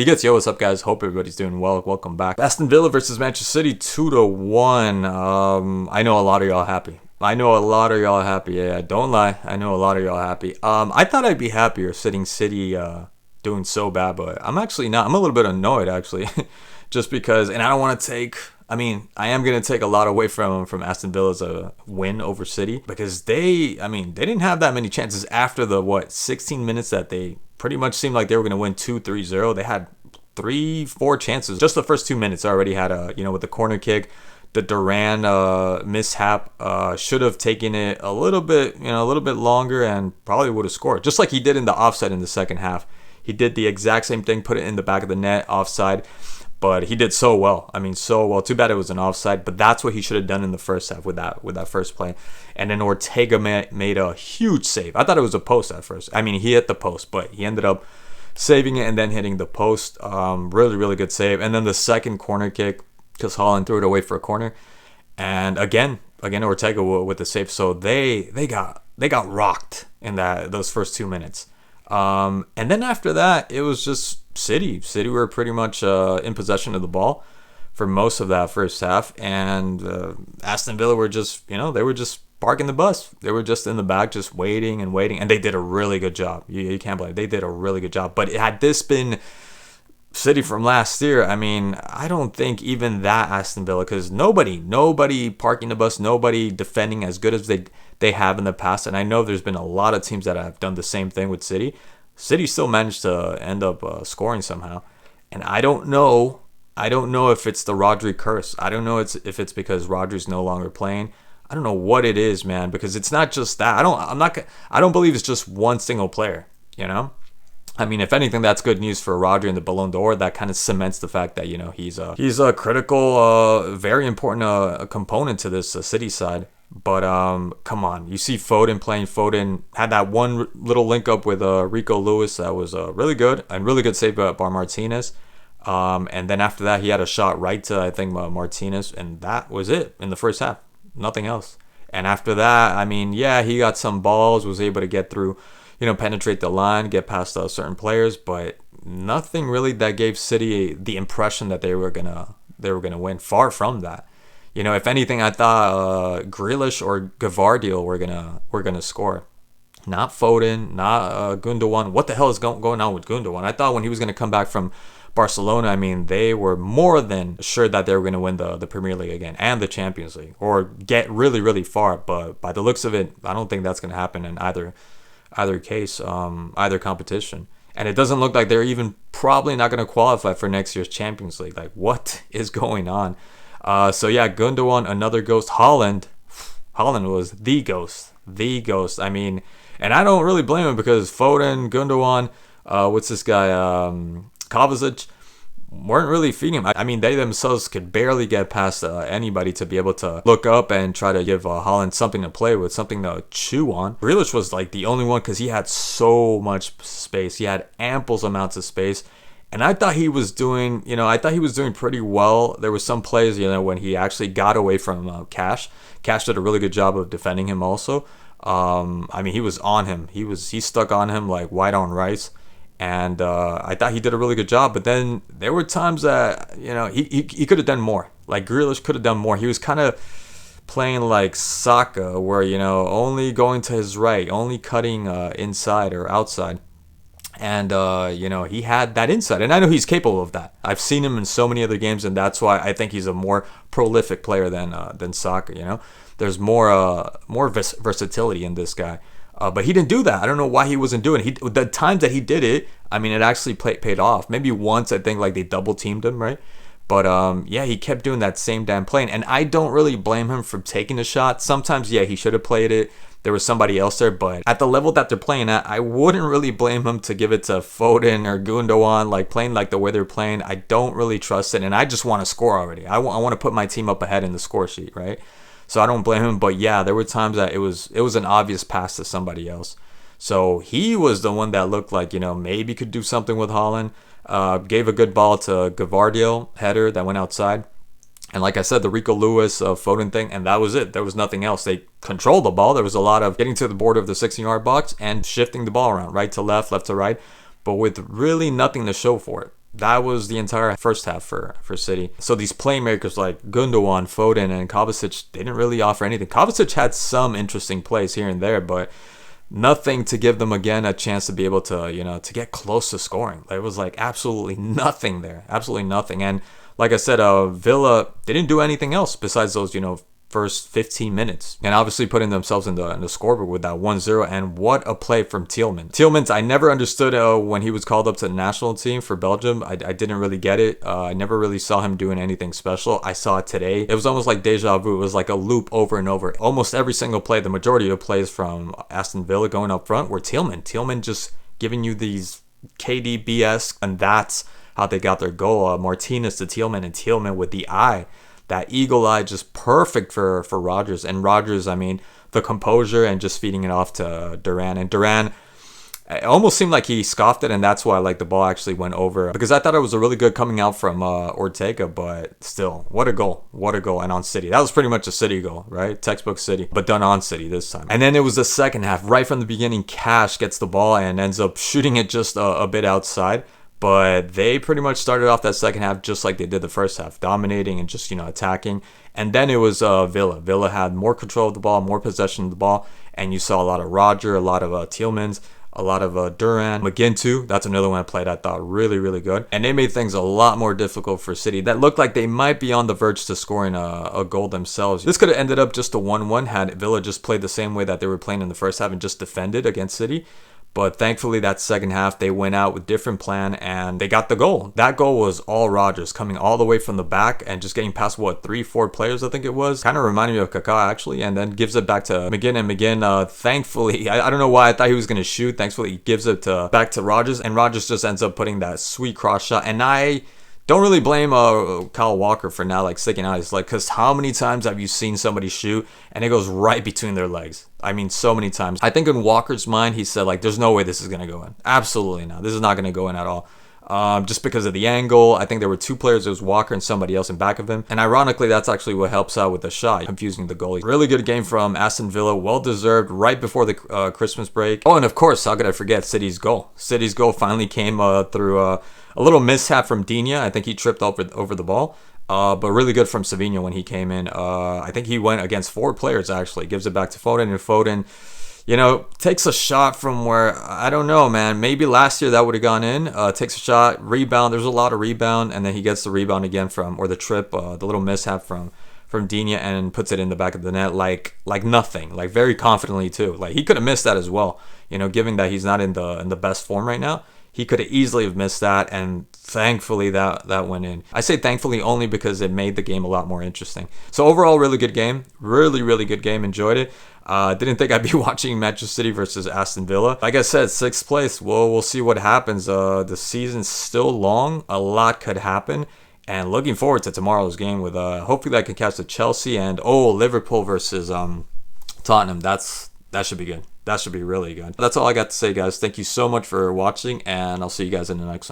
He gets, yo, what's up, guys? Hope everybody's doing well. Welcome back. Aston Villa versus Manchester City, 2-1. I know a lot of y'all happy. Yeah, don't lie. I know a lot of y'all happy. I thought I'd be happier sitting City doing so bad, but I'm actually not. I'm a little bit annoyed, actually, just because, and I don't want to take. I mean, I am going to take a lot away from Aston Villa's win over City because they didn't have that many chances after the 16 minutes that they pretty much seemed like they were going to win 2-3-0. They had 3-4 chances. Just the first 2 minutes already had with the corner kick, the Duran mishap, should have taken it a little bit longer and probably would have scored. Just like he did in the offside in the second half. He did the exact same thing, put it in the back of the net, offside. But he did so well. So well. Too bad it was an offside. But that's what he should have done in the first half with that first play. And then Ortega made a huge save. I thought it was a post at first. He hit the post, but he ended up saving it and then hitting the post. Really, really good save. And then the second corner kick, because Haaland threw it away for a corner. And again Ortega with the save. So they got rocked in those first 2 minutes. And then after that, it was just City. City were pretty much in possession of the ball for most of that first half, and Aston Villa were just, they were just parking the bus. They were just in the back, just waiting, and they did a really good job. You can't believe it. They did a really good job. But had this been City from last year, I don't think even that Aston Villa, because nobody parking the bus, nobody defending as good as they have in the past. And I know there's been a lot of teams that have done the same thing with City. City still managed to end up scoring somehow. And I don't know if it's the Rodri curse. I don't know if it's because Rodri's no longer playing. I don't know what it is, man, because it's not just that. I don't believe it's just one single player, if anything, that's good news for Rodri and the Ballon d'Or. That kind of cements the fact that, he's a critical, very important component to this City side. But come on, you see Foden playing. Foden had that one little link up with Rico Lewis that was really good and really good save by Martinez. And then after that, he had a shot right to, I think, Martinez, and that was it in the first half. Nothing else. And after that, he got some balls, was able to get through, penetrate the line, get past certain players, but nothing really that gave City the impression that they were gonna win. Far from that. If anything, I thought Grealish or Gvardiol were gonna score. Not Foden, not Gundogan. What the hell is going on with Gundogan? I thought when he was gonna come back from Barcelona, they were more than sure that they were gonna win the Premier League again and the Champions League, or get really, really far. But by the looks of it, I don't think that's gonna happen in either case, either competition. And it doesn't look like they're even probably not gonna qualify for next year's Champions League. Like, what is going on? So yeah, Gundogan, another ghost. Haaland was the ghost. And I don't really blame him because Foden, Gundogan, what's this guy, Kovacic, weren't really feeding him. They themselves could barely get past anybody to be able to look up and try to give Haaland something to play with, something to chew on. Grealish was like the only one because he had so much space. He had ample amounts of space. And I thought he was doing, pretty well. There were some plays, when he actually got away from Cash. Cash did a really good job of defending him also. He was on him. He stuck on him like white on rice. And I thought he did a really good job. But then there were times that, he could have done more. Like Grealish could have done more. He was kind of playing like Saka where, only going to his right, only cutting inside or outside. And, he had that insight. And I know he's capable of that. I've seen him in so many other games, and that's why I think he's a more prolific player than Saka, There's more versatility in this guy. But he didn't do that. I don't know why he wasn't doing it. The times that he did it, it actually paid off. Maybe once, I think, like they double-teamed him, right? But, he kept doing that same damn play. And I don't really blame him for taking the shot. Sometimes, he should have played it. There was somebody else there, but at the level that they're playing at, I wouldn't really blame him to give it to Foden or Gundogan, like playing like the way they're playing. I don't really trust it, and I just want to score already. I want to put my team up ahead in the score sheet, right? So I don't blame him, but yeah, there were times that it was an obvious pass to somebody else. So he was the one that looked like, maybe could do something with Haaland. Gave a good ball to Gvardiol, header that went outside. And like I said, the Rico Lewis Foden thing, and that was it. There was nothing else. They controlled the ball. There was a lot of getting to the border of the 16-yard box and shifting the ball around, right to left to right, but with really nothing to show for it. That was the entire first half for City. So these playmakers like Gundogan, Foden, and Kovacic, they didn't really offer anything. Kovacic had some interesting plays here and there, but nothing to give them again a chance to be able to, to get close to scoring. It was like absolutely nothing there, absolutely nothing. And like I said, Villa didn't do anything else besides those, first 15 minutes, and obviously putting themselves in the scoreboard with that 1-0. And what a play from Tielemans. I never understood when he was called up to the national team for Belgium. I didn't really get it. I never really saw him doing anything special. I saw it today. It was almost like deja vu. It was like a loop over and over. Almost every single play, the majority of plays from Aston Villa going up front were Tielemans just giving you these KDBS, and that's how they got their goal. Martinez to Tielemans, and Tielemans with the eye. That eagle eye, just perfect for Rodgers. And Rodgers, I mean, the composure and just feeding it off to Duran. And Duran, it almost seemed like he scoffed it, and that's why like the ball actually went over. Because I thought it was a really good coming out from Ortega, but still, what a goal. What a goal. And on City. That was pretty much a City goal, right? Textbook City, but done on City this time. And then it was the second half. Right from the beginning, Cash gets the ball and ends up shooting it just a bit outside. But they pretty much started off that second half just like they did the first half, dominating and just, attacking. And then it was Villa. Villa had more control of the ball, more possession of the ball. And you saw a lot of Roger, a lot of Tielemans, a lot of Duran. McGinn too. That's another one I played I thought really, really good. And they made things a lot more difficult for City. That looked like they might be on the verge to scoring a goal themselves. This could have ended up just a 1-1 had Villa just played the same way that they were playing in the first half and just defended against City. But thankfully, that second half, they went out with different plan and they got the goal. That goal was all Rodgers coming all the way from the back and just getting past, 3-4 players, I think it was. Kind of reminded me of Kaká, actually, and then gives it back to McGinn. And McGinn, thankfully, I don't know why I thought he was going to shoot. Thankfully, he gives it back to Rodgers, and Rodgers just ends up putting that sweet cross shot. And I don't really blame Kyle Walker for now sticking out. It's because how many times have you seen somebody shoot and it goes right between their legs? I mean, so many times. I think in Walker's mind, he said there's no way this is going to go in. Absolutely not. This is not going to go in at all. Just because of the angle. I think there were two players. It was Walker and somebody else in back of him. And ironically, that's actually what helps out with the shot, confusing the goalie. Really good game from Aston Villa. Well-deserved right before the Christmas break. Oh, and of course, how could I forget City's goal? City's goal finally came through a little mishap from Digne. I think he tripped over the ball. But really good from Savinho when he came in. I think he went against 4 players, actually. Gives it back to Foden, and Foden, takes a shot from where, I don't know, man. Maybe last year that would have gone in. Takes a shot, rebound. There's a lot of rebound, and then he gets the rebound again or the trip, the little mishap from Digne, and puts it in the back of the net like nothing, very confidently too. He could have missed that as well, given that he's not in the best form right now. He could have easily have missed that, and thankfully that went in. I say thankfully only because it made the game a lot more interesting. So overall, really good game. Really, really good game. Enjoyed it. Didn't think I'd be watching Manchester City versus Aston Villa. Like I said, 6th place. We'll see what happens. The season's still long. A lot could happen. And looking forward to tomorrow's game with hopefully I can catch the Chelsea and Liverpool versus Tottenham. That should be good. That should be really good. That's all I got to say, guys. Thank you so much for watching, and I'll see you guys in the next one.